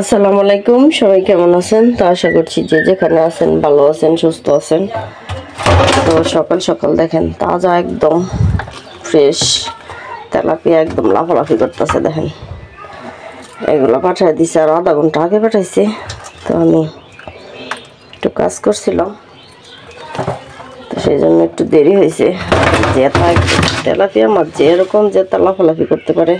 আসসালামু আলাইকুম, সবাই কেমন আছেন? তো আশা করছি যে যেখানে আছেন ভালো আছেন, সুস্থ আছেন। তো সকাল সকাল দেখেন তাজা একদম ফ্রেশ তেলাপিয়া একদম লাফালাফি করতেছে। দেখেন এগুলো পাঠিয়ে দিছে, আর আধা ঘন্টা আগে পাঠাইছে। তো আমি একটু কাজ করছিলাম, তো সেই জন্য একটু দেরি হয়েছে। জেতা তেলাপিয়া মাছ যে এরকম জেতা লাফালাফি করতে পারে,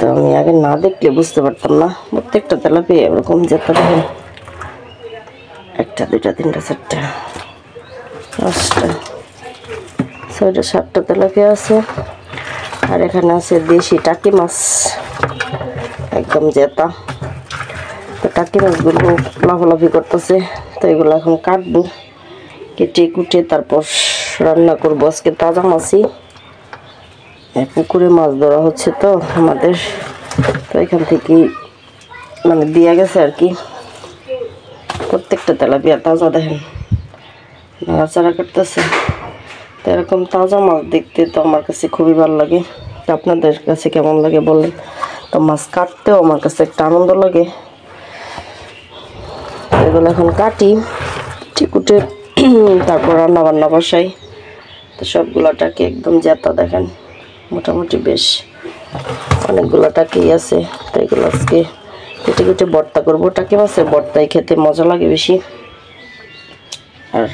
তো আমি আগে না দেখলে বুঝতে পারতাম না। প্রত্যেকটা তেলাপিয়া এরকম জেতা। দেখেন একটা, দুইটা, তিনটা, চারটা, পাঁচটা, ছয়টা, সাতটা তেলাপিয়া আছে। আর এখানে আছে দেশি টাকি মাছ, একদম জেতা। তো টাকি মাছগুলো লাফালাফি করতেছে, তো এগুলো এখন কাটবো, কেটে কুটে তারপর রান্না করবো। আজকে তাজা মাছই, পুকুরে মাছ ধরা হচ্ছে তো আমাদের, তো এখান থেকেই মানে দিয়া গেছে আর কি। প্রত্যেকটা তেলাপিয়া তাজা। দেখেন নাড়াচাড়া করতেছে। তো এরকম তাজা মাছ দেখতে তো আমার কাছে খুবই ভালো লাগে। আপনাদের কাছে কেমন লাগে বলেন। তো মাছ কাটতেও আমার কাছে একটা আনন্দ লাগে। এগুলো এখন কাটি কুটে তারপর রান্না বান্না বসাই। তো সবগুলোটাকে একদম জেতা। দেখেন মোটামুটি বেশ অনেকগুলো টাকি আছে। তো এগুলো আজকে কেটে কেটে ভর্তা করবো। টাকি মাছের ভর্তাই খেতে মজা লাগে বেশি। আর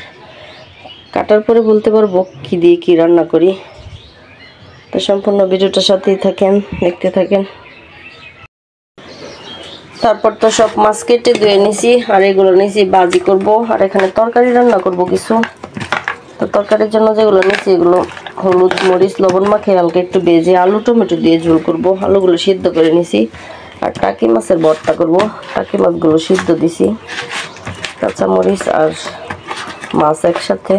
কাটার পরে বলতে পারবো কি দিয়ে কি রান্না করি। তো সম্পূর্ণ ভিডিওটার সাথেই থাকেন, দেখতে থাকেন। তারপর তো সব মাছ কেটে ধুয়ে নিছি, আর এগুলো নিছি ভাজি করব। আর এখানে তরকারি রান্না করব কিছু। তো তরকারির জন্য যেগুলো নিছি এগুলো হলুদ মরিচ লবণ মাখিয়ে হালকা একটু ভেজে আলু টমেটো দিয়ে ঝোল করব। আলুগুলো সিদ্ধ করে নিছি। আর টাকি মাছের ভর্তা করব। টাকি মাছগুলো সিদ্ধ দিছি, কাঁচামরিচ আর মাছ একসাথে।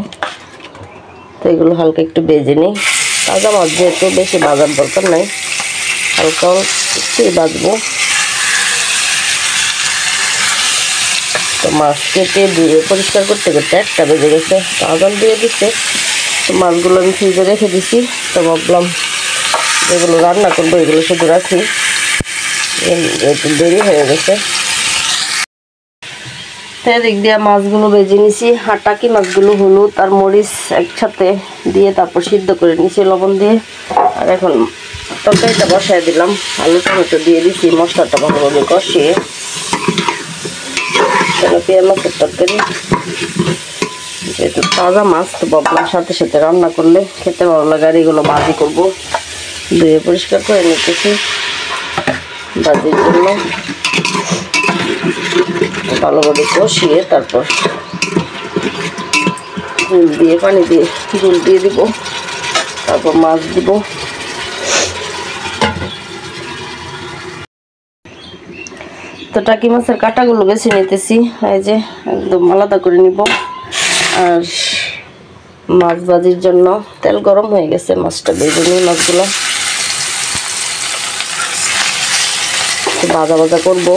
তো এগুলো হালকা একটু ভেজে নিই। তাজা মাছ যেহেতু বেশি ভাজার দরকার নাই, হালকা একটু ভাজবো। তো মাছ কেটে ধুয়ে পরিষ্কার করতে করতে একটা বেজে গেছে। আজান দিয়ে দিচ্ছে। তো মাছগুলো আমি ফ্রিজে রেখে দিছি। তো ভাবলাম যেগুলো রান্না করবো এগুলো শুধু রাখি, একটু দেরি হয়ে গেছে। তো এদিক দিয়ে মাছগুলো ভেজে নিছি। আর টাকি মাছগুলো হলুদ আর মরিচ একসাথে দিয়ে তারপর সিদ্ধ করে নিছি লবণ দিয়ে। আর এখন তরকারিটা বসায় দিলাম, আলু টমেটো দিয়ে দিছি, মশলাটা ভালোভাবে কষিয়ে। তেলাপিয়া মাছের তরকারি যেহেতু তাজা মাছ, তো ভাবলাম সাথে সাথে রান্না করলে খেতে ভালো লাগে। আর এগুলো ভাজি করবো, ধুয়ে পরিষ্কার করে নিতেছি ভাজির জন্য। ভালোভাবে কষিয়ে তারপর ঝোল দিয়ে পানি দিয়ে ঝোল দিয়ে দিব, তারপর মাছ দিব। তো টাকি মাছের কাঁটাগুলো বেছে নিতেছি, এই যে একদম আলাদা করে নিব। আর মাছ ভাজির জন্য তেল গরম হয়ে গেছে, মাছটা ভেজে নিই। মাছগুলো ভাজা ভাজা করবো।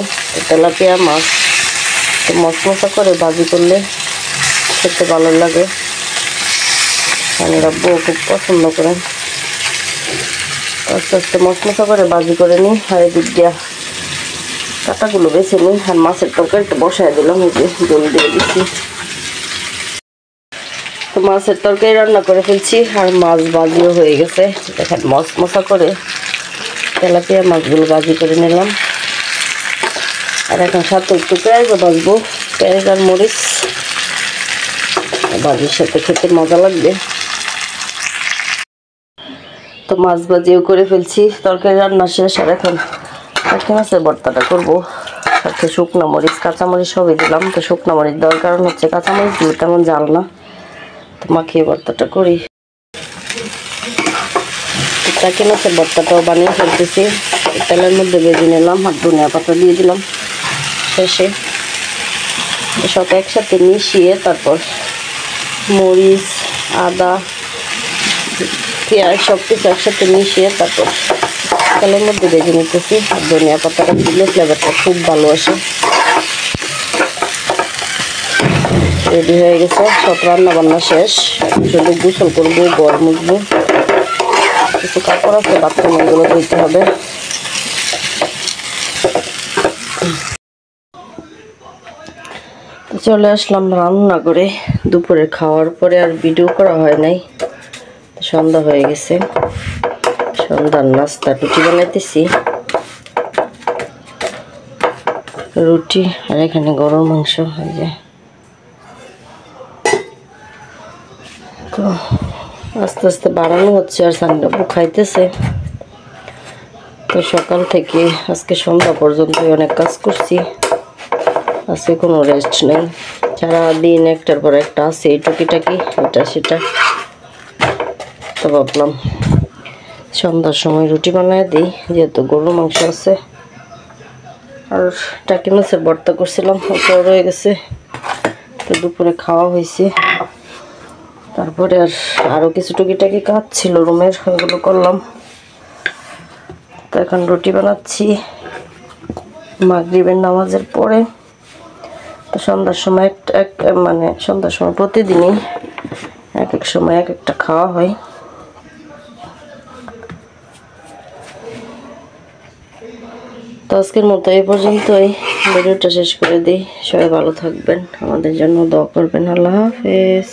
তেলাপিয়া মাছ তো মশমশা করে ভাজি করলে খেতে ভালো লাগে। আমরা বউ খুব পছন্দ করে। আস্তে আস্তে মশমশা করে ভাজি করে নিই। আর এদিক দিয়া কাঁটাগুলো বেছে নিই। আর মাছের তরকারিটা বসায় দিলাম, এই যে জল দিয়ে দিচ্ছি। তো মাছের তরকারি রান্না করে ফেলছি, আর মাছ ভাজিও হয়ে গেছে। দেখেন মশমশা করে তেলাপিয়া মাছগুলো ভাজি করে নিলাম। আর এখন সাথে একটু পেঁয়াজও ভাজবো। পেঁয়াজ আর মরিচ ভাজির সাথে খেতে মজা লাগবে। তো মাছ ভাজিও করে ফেলছি, তরকারি রান্না শেষ। আর এখন টাকি মাছের ভর্তাটা করবো। সাথে শুকনো মরিচ কাঁচামরিচ সবই দিলাম। তো শুকনো মরিচ দেওয়ার কারণ হচ্ছে কাঁচামরিচগুলো তেমন জাল না, তো মাখিয়ে ভর্তাটা করি। টাকি মাছের ভর্তাটাও বানিয়ে ফেলতেছি। তেলের মধ্যে ভেজে নিলাম, আর ধনিয়া পাতা দিয়ে দিলাম শেষে। সব একসাথে মিশিয়ে তারপর মরিচ আদা পেঁয়াজ সব কিছু একসাথে মিশিয়ে তারপর তেলের মধ্যে ভেজে নিতেছি। আর ধনিয়া পাতাটা দিলে ফ্লেভারটা খুব ভালো আসে। রেডি হয়ে গেছে, সব রান্না বান্না শেষ। শুধু গোসল করবো, ঘর মুছবো, কিছু কাপড় আছে বাথরুম, এগুলো ধুইতে হবে। চলে আসলাম রান্না করে। দুপুরে খাওয়ার পরে আর ভিডিও করা হয় নাই, সন্ধ্যা হয়ে গেছে। সন্ধ্যার নাস্তা রুটি বানাইতেছি, রুটি আর এখানে গরুর মাংস। এই যে তো আস্তে আস্তে বাড়ানো হচ্ছে, আর সানডাবু খাইতেছে। তো সকাল থেকে আজকে সন্ধ্যা পর্যন্ত অনেক কাজ করছি, আজকে কোনো রেস্ট নেই। সারাদিন একটার পর একটা আছে, এই টুকিটাকি এটা সেটা। তো ভাবলাম সন্ধ্যার সময় রুটি বানায় দিই, যেহেতু গরুর মাংস আছে। আর টাকি মাছের ভর্তা করছিলাম, ওটাও রয়ে গেছে। তো দুপুরে খাওয়া হয়েছে। তারপরে আরও কিছু টুকিটাকি কাজ ছিল রুমের, ওইগুলো করলাম। তো এখন রুটি বানাচ্ছি মাগরিবের নামাজের পরে। তো সন্ধ্যার সময় সন্ধ্যার সময় প্রতিদিনই এক এক সময় এক একটা খাওয়া হয়। তো আজকের মতো এই পর্যন্তই, ভিডিওটা শেষ করে দিই। সবাই ভালো থাকবেন, আমাদের জন্য দোয়া করবেন। আল্লাহ হাফেজ।